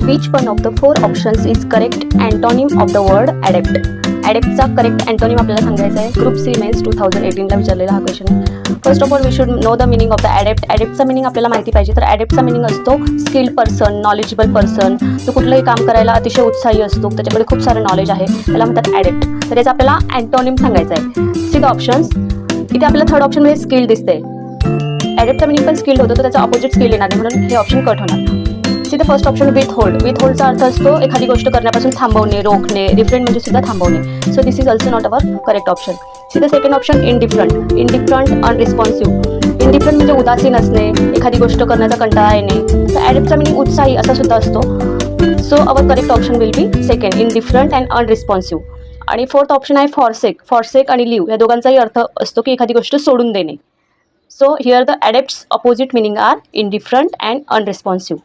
Which one of the four options is correct antonym of the word adapt? ॲडेप्टचा correct antonym आपल्याला सांगायचा आहे. Group C men's 2018ला विचारलेला हा क्वेश्चन आहे. First of all we should know the meaning of the adept. ॲडेप्टचा meaning आपल्याला माहिती पाहिजे. तर ॲडेप्टचा मिनिंग असतो स्किल्ड पर्सन, नॉलेजेबल पर्सन, जो कुठलंही काम करायला अतिशय उत्साही असतो, त्याच्याकडे खूप सारं नॉलेज आहे, त्याला म्हणतात ॲडेप्ट. तर याचा आपल्याला अँटोनिम सांगायचा आहे. See the options. इथे आपल्याला थर्ड ऑप्शनमध्ये स्किल्ड दिसते. ॲडेप्टचा मिनिंग पण स्किल्ड होतो, तर त्याचा ऑपोजिट स्किल येणार नाही, म्हणून हे ऑप्शन कट होणार. See the first option withhold. विथ होल्डचा अर्थ असतो एखादी गोष्ट करण्यापासून थांबवणे, रोखणे. रिफ्रेन म्हणजे सुद्धा थांबवणे. So this is also not our correct option. See the second option indifferent. Indifferent unresponsive. Indifferent म्हणजे उदासीन असणे, एखादी गोष्ट करण्याचा कंटाळा येणे. तर ॲडेप्टचा मिनिंग उत्साही असा सुद्धा असतो. So our correct option will be second, indifferent and unresponsive. आणि फोर्थ ऑप्शन आहे फॉरसेक. फॉरसेक आणि लिव्ह या दोघांचाही अर्थ असतो की एखादी गोष्ट सोडून देणे. So here the adept's opposite meaning are indifferent and अनरिस्पॉन्सिव्ह.